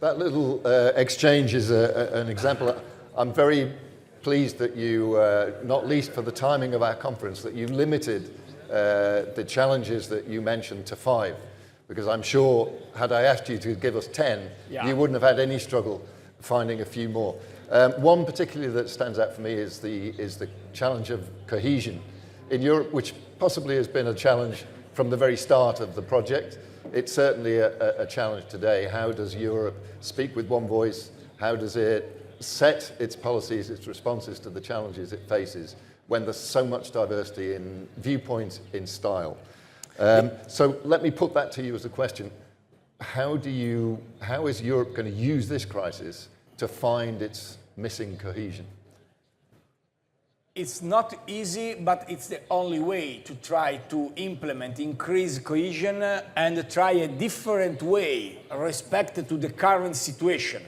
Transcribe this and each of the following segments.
That little exchange is an example. I'm very pleased that you, not least for the timing of our conference, that you limited the challenges that you mentioned to 5. Because I'm sure, had I asked you to give us 10, you wouldn't have had any struggle finding a few more. One particularly that stands out for me is the challenge of cohesion in Europe, which possibly has been a challenge from the very start of the project. It's certainly a challenge today. How does Europe speak with one voice? How does it set its policies, its responses to the challenges it faces when there's so much diversity in viewpoint, in style? So let me put that to you as a question. How is Europe going to use this crisis to find its missing cohesion? It's not easy, but it's the only way to try to implement increased cohesion and try a different way respect to the current situation.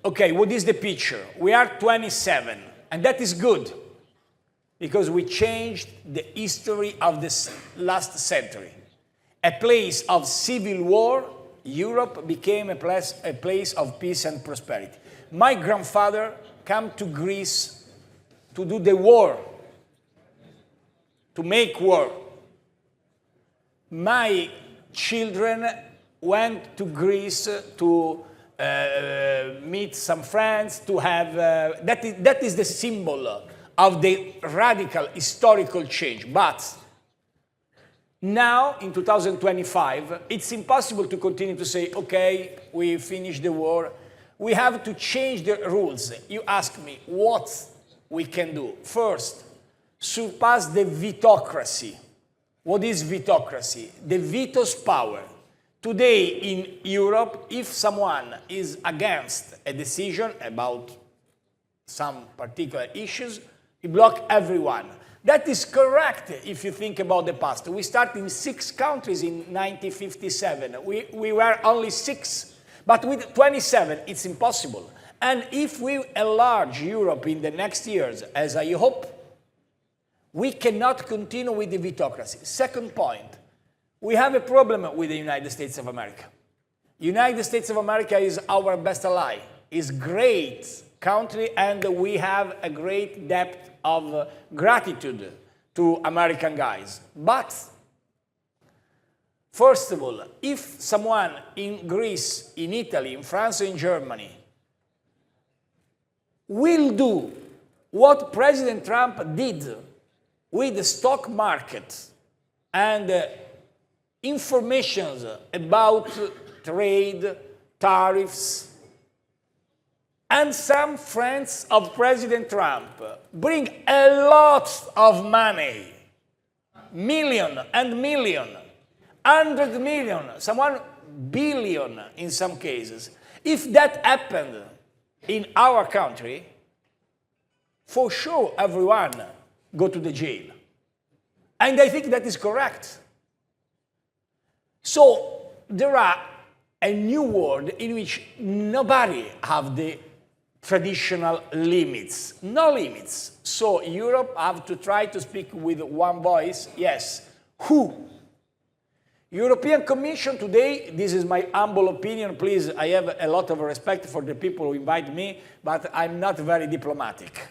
Okay, what is the picture? We are 27, and that is good, because we changed the history of the last century. A place of civil war, Europe became a place of peace and prosperity. My grandfather came to Greece to do the war, to make war. My children went to Greece to meet some friends, to have, that is the symbol of the radical historical change. But now, in 2025, it's impossible to continue to say, okay, we finished the war. We have to change the rules. You ask me, what we can do? First, surpass the vetocracy. What is vetocracy? The veto's power. Today in Europe, if someone is against a decision about some particular issues, he blocks everyone. That is correct if you think about the past. We started in 6 countries in 1957. We were only 6. But with 27, it's impossible. And if we enlarge Europe in the next years, as I hope, we cannot continue with the vetocracy. Second point, we have a problem with the United States of America. United States of America is our best ally, is great country, and we have a great depth of gratitude to American guys. But first of all, if someone in Greece, in Italy, in France, or in Germany will do what President Trump did with the stock market and information about trade, tariffs, and some friends of President Trump bring a lot of money, million and million, 100 million, some 1 billion in some cases. If that happened in our country, for sure everyone go to the jail. And I think that is correct. So there are a new world in which nobody have the traditional limits, no limits. So Europe have to try to speak with one voice. Yes, who? European Commission today, this is my humble opinion, please, I have a lot of respect for the people who invite me, but I'm not very diplomatic.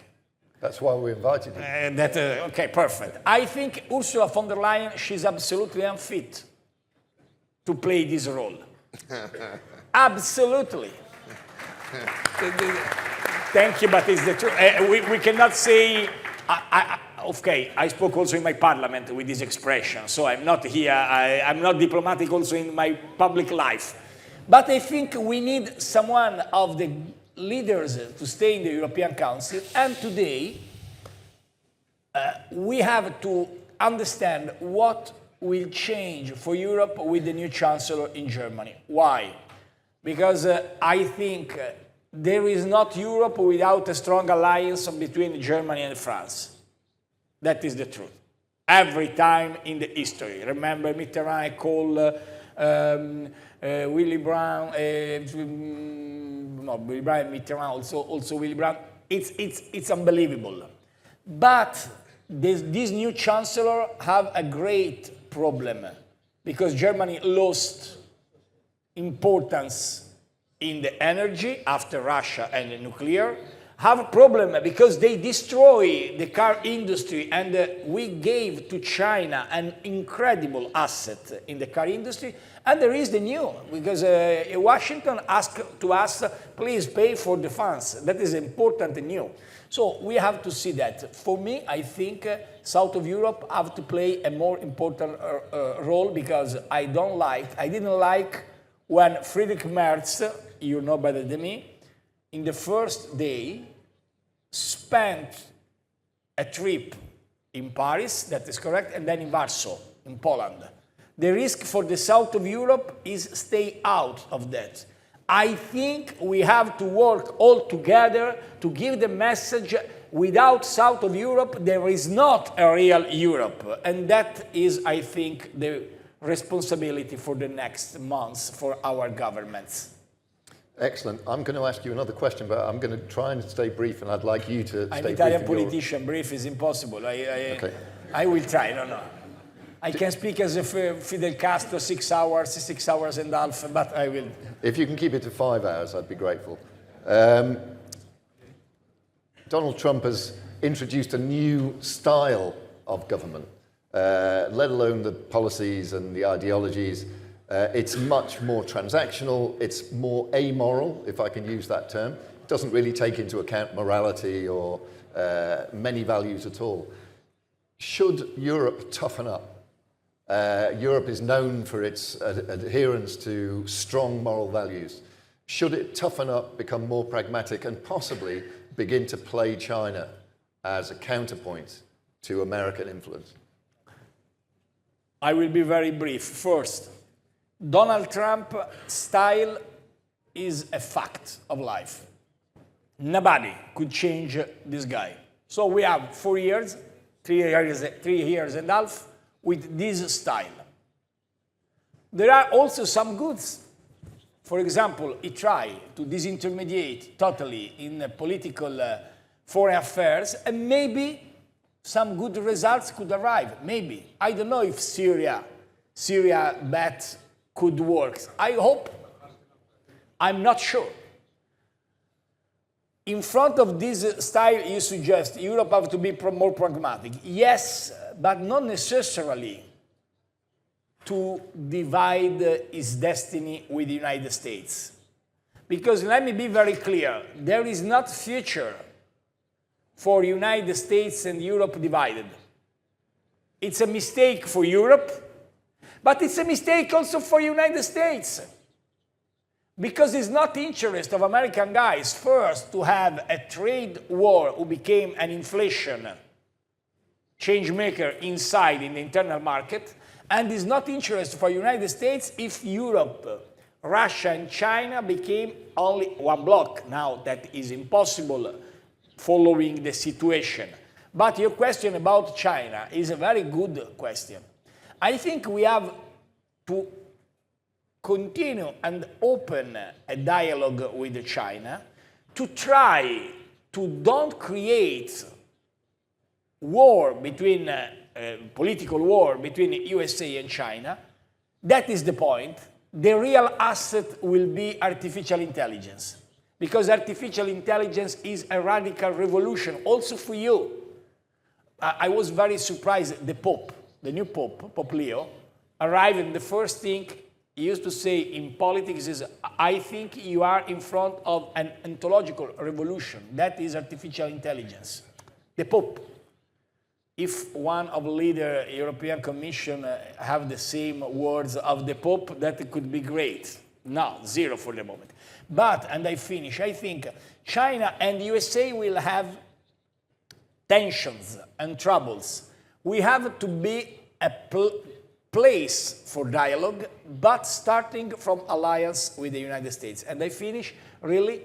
That's why we invited you. Okay, perfect. I think Ursula von der Leyen, she's absolutely unfit to play this role. Absolutely. Thank you, but it's the truth. We cannot say, okay, I spoke also in my parliament with this expression, so I'm not here, I'm not diplomatic also in my public life. But I think we need someone of the leaders to stay in the European Council, and today we have to understand what will change for Europe with the new Chancellor in Germany. Why? Because I think there is not Europe without a strong alliance between Germany and France. That is the truth. Every time in the history. Remember Mitterrand called Willy Brandt, Willy Brandt, Mitterrand, also Willy Brandt. It's unbelievable. But this new Chancellor have a great problem because Germany lost importance in the energy after Russia and the nuclear, have a problem because they destroy the car industry, and we gave to China an incredible asset in the car industry. And there is the new, because Washington asked to us, please pay for defense. That is important and new. So we have to see that. For me, I think South of Europe have to play a more important role, because I didn't like when Friedrich Merz, you know better than me, in the first day, spent a trip in Paris, that is correct, and then in Warsaw, in Poland. The risk for the south of Europe is stay out of that. I think we have to work all together to give the message, without south of Europe, there is not a real Europe. And that is, I think, the responsibility for the next months for our governments. Excellent. I'm going to ask you another question, but I'm going to try and stay brief, and I'd like you to stay brief. I'm an Italian politician. Brief is impossible. Okay. I will try. No. I can speak as if Fidel Castro 6 hours and a half, but I will. If you can keep it to 5 hours, I'd be grateful. Donald Trump has introduced a new style of government, let alone the policies and the ideologies. It's much more transactional, it's more amoral, if I can use that term. It doesn't really take into account morality or many values at all. Should Europe toughen up? Europe is known for its adherence to strong moral values. Should it toughen up, become more pragmatic, and possibly begin to play China as a counterpoint to American influence? I will be very brief. First, Donald Trump's style is a fact of life. Nobody could change this guy. So we have 4 years, 3 years and a half with this style. There are also some goods. For example, he tried to disintermediate totally in political foreign affairs, and maybe some good results could arrive. Maybe. I don't know if Syria bet could work. I hope. I'm not sure. In front of this style you suggest, Europe have to be more pragmatic. Yes, but not necessarily to divide its destiny with the United States. Because let me be very clear, there is not future for United States and Europe divided. It's a mistake for Europe, but it's a mistake also for United States. Because it's not the interest of American guys first to have a trade war who became an inflation change maker inside in the internal market, and it's not interest for United States if Europe, Russia and China became only one bloc. Now that is impossible following the situation. But your question about China is a very good question. I think we have to continue and open a dialogue with China to try to don't create war between political war between USA and China. That is the point. The real asset will be artificial intelligence, because artificial intelligence is a radical revolution also for you. I was very surprised the Pope, the new Pope, Pope Leo, arrived, and the first thing he used to say in politics is, I think you are in front of an ontological revolution. That is artificial intelligence. The Pope. If one of the leader European Commission have the same words of the Pope, that could be great. No, zero for the moment. But, and I finish, I think China and USA will have tensions and troubles. We have to be a place for dialogue, but starting from alliance with the United States. And I finish, really,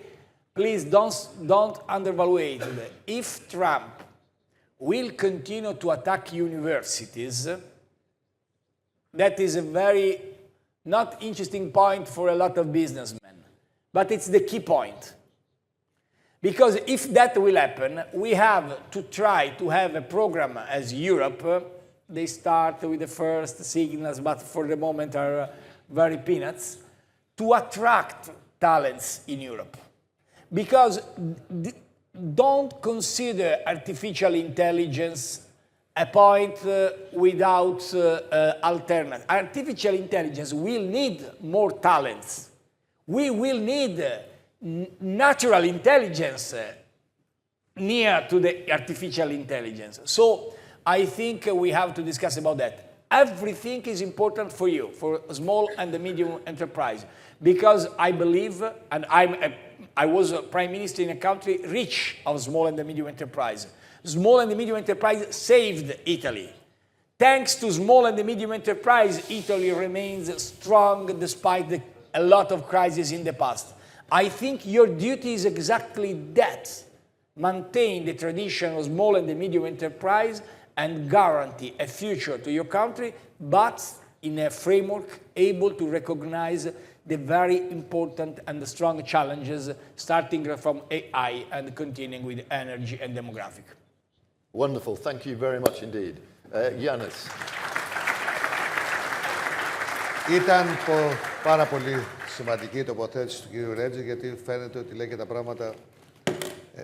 please don't undervalue it. If Trump will continue to attack universities, that is a very not interesting point for a lot of businessmen, but it's the key point. Because if that will happen, we have to try to have a program as Europe. They start with the first signals, but for the moment are very peanuts, to attract talents in Europe. Because don't consider artificial intelligence a point without alternative. Artificial intelligence will need more talents. We will need natural intelligence near to the artificial intelligence. So I think we have to discuss about that. Everything is important for you, for small and the medium enterprise, because I believe, and I was a prime minister in a country rich of small and the medium enterprise. Small and the medium enterprise saved Italy. Thanks to small and the medium enterprise, Italy remains strong despite a lot of crises in the past. I think your duty is exactly that. Maintain the tradition of small and the medium enterprise and guarantee a future to your country, but in a framework able to recognize the very important and strong challenges, starting from AI and continuing with energy and demographic. Wonderful. Thank you very much indeed. Ioannis. Ήταν πάρα πολύ σημαντική η τοποθέτηση του κ. Ρέντζη, γιατί φαίνεται ότι λέει και τα πράγματα,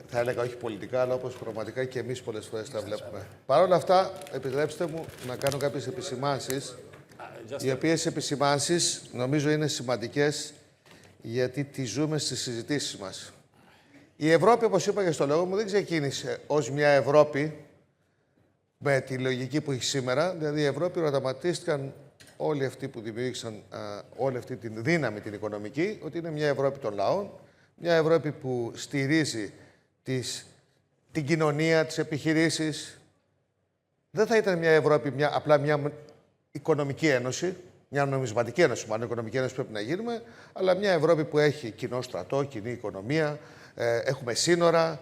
θα έλεγα όχι πολιτικά, αλλά όπως πραγματικά και εμείς πολλές φορές τα βλέπουμε. Παρ' όλα αυτά, επιτρέψτε μου να κάνω κάποιες επισημάνσεις, οι οποίες επισημάνσεις νομίζω είναι σημαντικές, γιατί τις ζούμε στις συζητήσεις μας. Η Ευρώπη, όπως είπα και στο λόγο μου, δεν ξεκίνησε ως μια Ευρώπη με τη λογική που έχει σήμερα. Δηλαδή, η Ευρώπη οραματίστηκαν όλοι αυτοί που δημιούργησαν όλη αυτή τη δύναμη την οικονομική, ότι είναι μια Ευρώπη των λαών, μια Ευρώπη που στηρίζει την κοινωνία, τις επιχειρήσεις. Δεν θα ήταν μια Ευρώπη απλά μια οικονομική ένωση, μια νομισματική ένωση, μάλλον οικονομική ένωση πρέπει να γίνουμε, αλλά μια Ευρώπη που έχει κοινό στρατό, κοινή οικονομία, έχουμε σύνορα,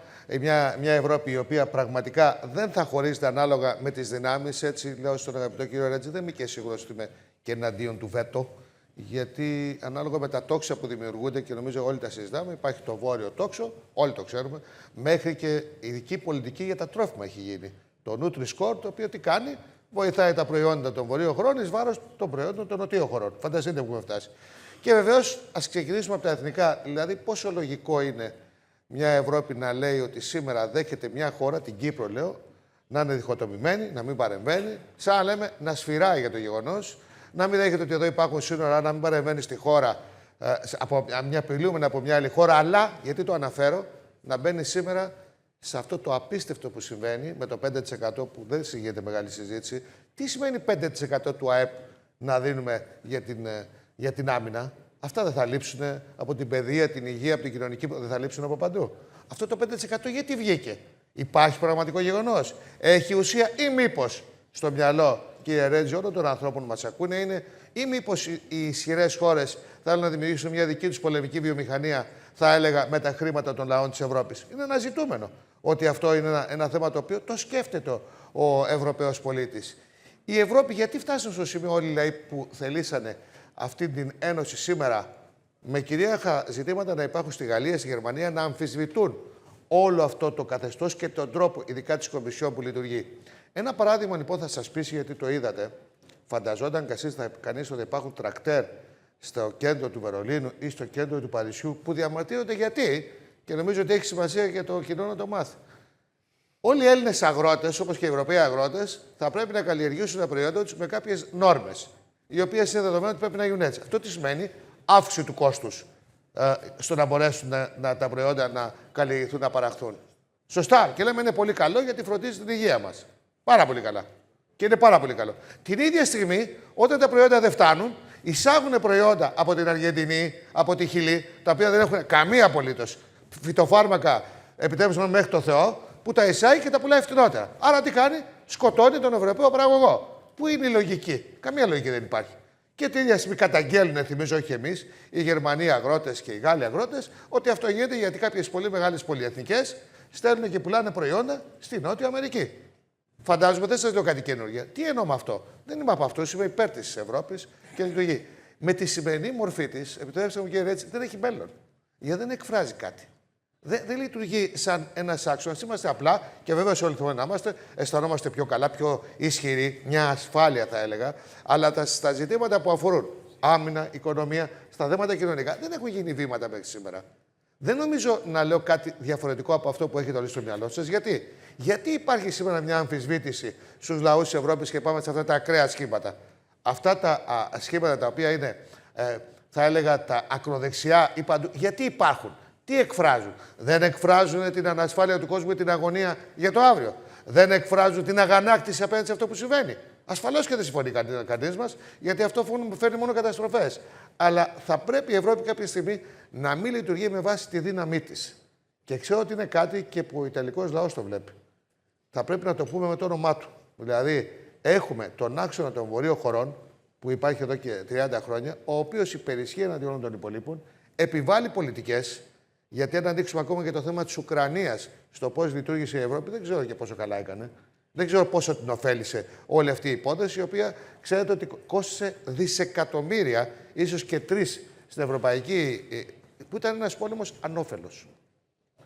μια Ευρώπη η οποία πραγματικά δεν θα χωρίζεται ανάλογα με τις δυνάμεις. Έτσι λέω στον αγαπητό κύριο Ρέντζη, δεν είμαι και σίγουρος ότι είμαι και εναντίον του βέτο, γιατί ανάλογα με τα τόξα που δημιουργούνται, και νομίζω όλοι τα συζητάμε, υπάρχει το βόρειο τόξο, όλοι το ξέρουμε, μέχρι και ειδική πολιτική για τα τρόφιμα έχει γίνει. Το Nutri-Score, το οποίο τι κάνει, βοηθάει τα προϊόντα των βορείων χωρών εις βάρος των προϊόντων των νοτίων χωρών. Φανταστείτε που έχουμε φτάσει. Και βεβαίως, ας ξεκινήσουμε από τα εθνικά. Δηλαδή, πόσο λογικό είναι μια Ευρώπη να λέει ότι σήμερα δέχεται μια χώρα, την Κύπρο λέω, να είναι διχοτομημένη, να μην παρεμβαίνει, σαν να λέμε να σφυράει για το γεγονός, να μην δέχεται ότι εδώ υπάρχουν σύνορα, να μην παρεμβαίνει στη χώρα, μια απειλούμενη από μια άλλη χώρα, αλλά, γιατί το αναφέρω, να μπαίνει σήμερα σε αυτό το απίστευτο που συμβαίνει με το 5% που δεν γίνεται μεγάλη συζήτηση. Τι σημαίνει 5% του ΑΕΠ να δίνουμε για την άμυνα? Αυτά δεν θα λείψουν από την παιδεία, την υγεία, από την κοινωνική, δεν θα λείψουν από παντού. Αυτό το 5% γιατί βγήκε? Υπάρχει πραγματικό γεγονός? Έχει ουσία, ή μήπως στο μυαλό, κύριε Ρέντζη, όλων των ανθρώπων που μας ακούνε είναι, ή μήπως οι ισχυρές χώρες θέλουν να δημιουργήσουν μια δική τους πολεμική βιομηχανία, θα έλεγα, με τα χρήματα των λαών της Ευρώπης? Είναι ένα ζητούμενο ότι αυτό είναι ένα θέμα το οποίο το σκέφτεται ο Ευρωπαίος πολίτης. Η Ευρώπη, γιατί φτάσουν στο σημείο όλοι οι λαοί που θελήσανε αυτή την ένωση σήμερα, με κυρίαρχα ζητήματα να υπάρχουν στη Γαλλία, στη Γερμανία, να αμφισβητούν όλο αυτό το καθεστώς και τον τρόπο, ειδικά της Κομισιόν που λειτουργεί. Ένα παράδειγμα λοιπόν θα σας πείσει, γιατί το είδατε. Φανταζόταν κανείς ότι υπάρχουν τρακτέρ στο κέντρο του Βερολίνου ή στο κέντρο του Παρισιού που διαμαρτύρονται γιατί, και νομίζω ότι έχει σημασία για το κοινό να το μάθει. Όλοι οι Έλληνες αγρότες, όπως και οι Ευρωπαίοι αγρότες, θα πρέπει να καλλιεργήσουν τα προϊόντα τους με κάποιες νόρμες, οι οποίες είναι δεδομένο ότι πρέπει να γίνουν έτσι. Αυτό τι σημαίνει? Αύξηση του κόστους στο να μπορέσουν τα προϊόντα να καλλιεργηθούν, να παραχθούν. Σωστά. Και λέμε είναι πολύ καλό γιατί φροντίζει την υγεία μας. Πάρα πολύ καλά. Και είναι πάρα πολύ καλό. Την ίδια στιγμή, όταν τα προϊόντα δεν φτάνουν, εισάγουν προϊόντα από την Αργεντινή, από τη Χιλή, τα οποία δεν έχουν καμία απολύτως φυτοφάρμακα, επιτρέψουμε μέχρι το Θεό, που τα εισάγει και τα πουλάει φτηνότερα. Άρα τι κάνει? Σκοτώνει τον Ευρωπαίο παραγωγό. Πού είναι η λογική? Καμία λογική δεν υπάρχει. Και την ίδια στιγμή καταγγέλνουν, θυμίζω όχι εμείς, οι Γερμανοί αγρότες και οι Γάλλοι αγρότες, ότι αυτό γίνεται γιατί κάποιες πολύ μεγάλες πολυεθνικές στέλνουν και πουλάνε προϊόντα στη Νότια Αμερική. Φαντάζομαι δεν σας λέω κάτι καινούργια. Τι εννοώ με αυτό? Δεν είμαι από αυτούς, είμαι υπέρ της Ευρώπης και λειτουργεί. Με τη σημερινή μορφή της, επιτρέψτε μου κύριε Ρέτση, δεν έχει μέλλον. Γιατί δεν εκφράζει κάτι. Δεν λειτουργεί σαν ένας άξονας. Είμαστε απλά, και βέβαια σε όλοι θέλουμε να είμαστε, αισθανόμαστε πιο καλά, πιο ισχυροί, μια ασφάλεια θα έλεγα, αλλά στα ζητήματα που αφορούν άμυνα, οικονομία, στα θέματα κοινωνικά, δεν έχουν γίνει βήματα μέχρι σήμερα. Δεν νομίζω να λέω κάτι διαφορετικό από αυτό που έχετε όλοι στο μυαλό σας. Γιατί υπάρχει σήμερα μια αμφισβήτηση στους λαούς της Ευρώπης και πάμε σε αυτά τα ακραία σχήματα. Αυτά τα σχήματα τα οποία είναι, θα έλεγα, τα ακροδεξιά ή παντού. Γιατί υπάρχουν, τι εκφράζουν? Δεν εκφράζουν την ανασφάλεια του κόσμου και την αγωνία για το αύριο. Δεν εκφράζουν την αγανάκτηση απέναντι σε αυτό που συμβαίνει. Ασφαλώς και δεν συμφωνεί κανείς μας, γιατί αυτό φέρνει μόνο καταστροφές. Αλλά θα πρέπει η Ευρώπη κάποια στιγμή να μην λειτουργεί με βάση τη δύναμή της. Και ξέρω ότι είναι κάτι και που ο Ιταλικός λαός το βλέπει. Θα πρέπει να το πούμε με το όνομά του. Δηλαδή, έχουμε τον άξονα των βορείων χωρών, που υπάρχει εδώ και 30 χρόνια, ο οποίος υπερισχύει εναντίον των υπολείπων, επιβάλλει πολιτικές. Γιατί αν ανοίξουμε ακόμα και το θέμα της Ουκρανίας, στο πώς λειτουργήσε η Ευρώπη, δεν ξέρω και πόσο καλά έκανε. Δεν ξέρω πόσο την ωφέλησε όλη αυτή η υπόθεση, η οποία ξέρετε ότι κόστησε δισεκατομμύρια, ίσως και 3 στην Ευρωπαϊκή, που ήταν ένας πόλεμος ανώφελος.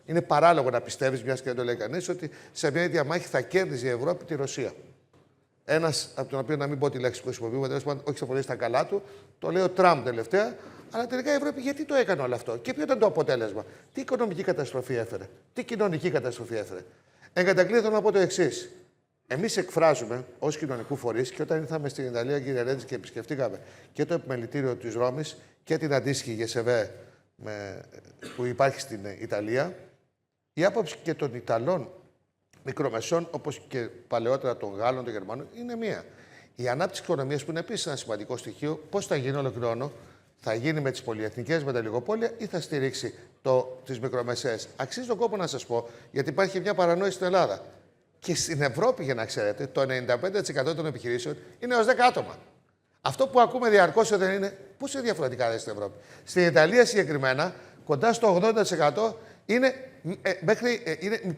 Είναι παράλογο να πιστεύεις, μιας και δεν το λέει κανείς, ότι σε μια ίδια μάχη θα κέρδιζε η Ευρώπη τη Ρωσία. Ένας, από τον οποίο να μην πω τη λέξη που χρησιμοποιούμε, τέλος πάντων, όχι στα πολύ στα καλά του, το λέει ο Τραμπ τελευταία. Αλλά τελικά η Ευρώπη γιατί το έκανε όλο αυτό και ποιο ήταν το αποτέλεσμα? Τι οικονομική καταστροφή έφερε, τι κοινωνική καταστροφή έφερε? Εν κατακλείδη θέλω να πω το εξής. Εμείς εκφράζουμε ως κοινωνικού φορείς και όταν ήρθαμε στην Ιταλία, κύριε Ρέντζη, και επισκεφτήκαμε και το επιμελητήριο της Ρώμης και την αντίστοιχη ΓΕΣΕΒΕ που υπάρχει στην Ιταλία, η άποψη και των Ιταλών μικρομεσών, όπως και παλαιότερα των Γάλλων, των Γερμανών, είναι μία. Η ανάπτυξη οικονομίας, που είναι επίσης ένα σημαντικό στοιχείο, πώς θα γίνει, ολοκληρώνω, θα γίνει με τις πολυεθνικές, με τα λιγοπόλια ή θα στηρίξει τις μικρομεσαίες? Αξίζει τον κόπο να σας πω, γιατί υπάρχει μια παρανόηση στην Ελλάδα. Και στην Ευρώπη, για να ξέρετε, το 95% των επιχειρήσεων είναι έως 10 άτομα. Αυτό που ακούμε διαρκώς δεν είναι πώς είναι διαφορετικά στην Ευρώπη. Στην Ιταλία συγκεκριμένα, κοντά στο 80% είναι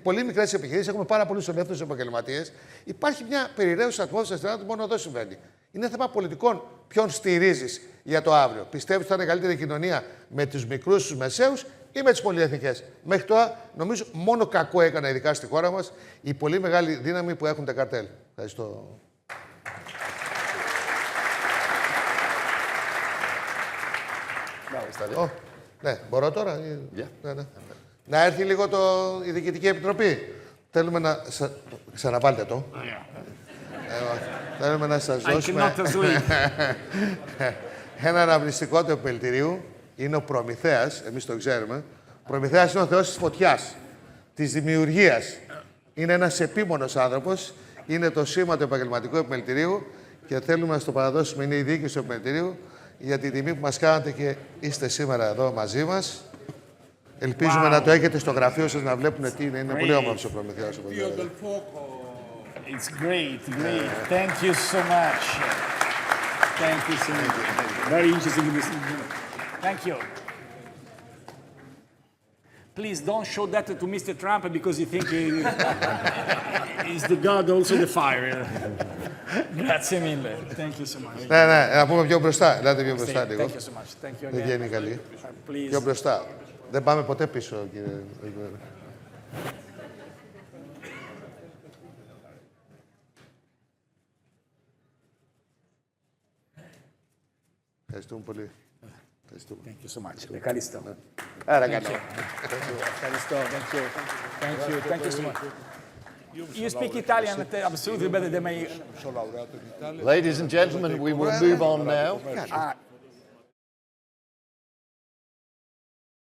πολύ μικρές επιχειρήσεις. Έχουμε πάρα πολλούς ελεύθερους επαγγελματίες. Υπάρχει μια περιραίουσα ατμόσφαιρα στην Ελλάδα, μόνο εδώ συμβαίνει. Είναι θέμα πολιτικών. Ποιον στηρίζεις για το αύριο? Πιστεύεις ότι θα είναι καλύτερη κοινωνία με τους μικρούς, τους μεσαίους ή με τις πολυεθνικές? Μέχρι τώρα, νομίζω, μόνο κακό έκανε, ειδικά στη χώρα μας, η πολύ μεγάλη δύναμη που έχουν τα καρτέλ. Ευχαριστώ. Ναι, μπορώ τώρα? Ναι. Να έρθει λίγο η Διοικητική Επιτροπή. Θέλουμε να... Ξαναβάλτε το. Θέλουμε να σας δώσουμε ένα αναμνηστικό του επιμελητηρίου. Είναι ο Προμηθέας, εμείς το ξέρουμε. Ο Προμηθέας είναι ο θεός της φωτιάς, της δημιουργίας. Είναι ένας επίμονος άνθρωπος. Είναι το σήμα του επαγγελματικού επιμελητηρίου και θέλουμε να στο παραδώσουμε. Είναι η διοίκηση του επιμελητηρίου για την τιμή που μας κάνατε και είστε σήμερα εδώ μαζί μας. Ελπίζουμε να το έχετε στο γραφείο σας, να βλέπουν τι είναι. Είναι πολύ όμορφος ο Προμηθέας. It's great. Thank you so much. Thank you so much. Very interesting. Thank you. Please don't show that to Mr. Trump because you think he's the god also the fire. Grazie mille. Thank you so much. Ναι, να πούμε πιο μπροστά. Ελάτε πιο μπροστά λίγο. Thank you so much. Thank you again. Δεν βγαίνει καλή. Please. Πιο μπροστά. Δεν πάμε ποτέ πίσω, κύριε. Ευχαριστούμε πολύ. Thank you so much. Ευχαριστώ. Άρα καλό. Ευχαριστώ. Thank you so much. You speak Italian absolutely better than me. Ladies and gentlemen, we will move on now.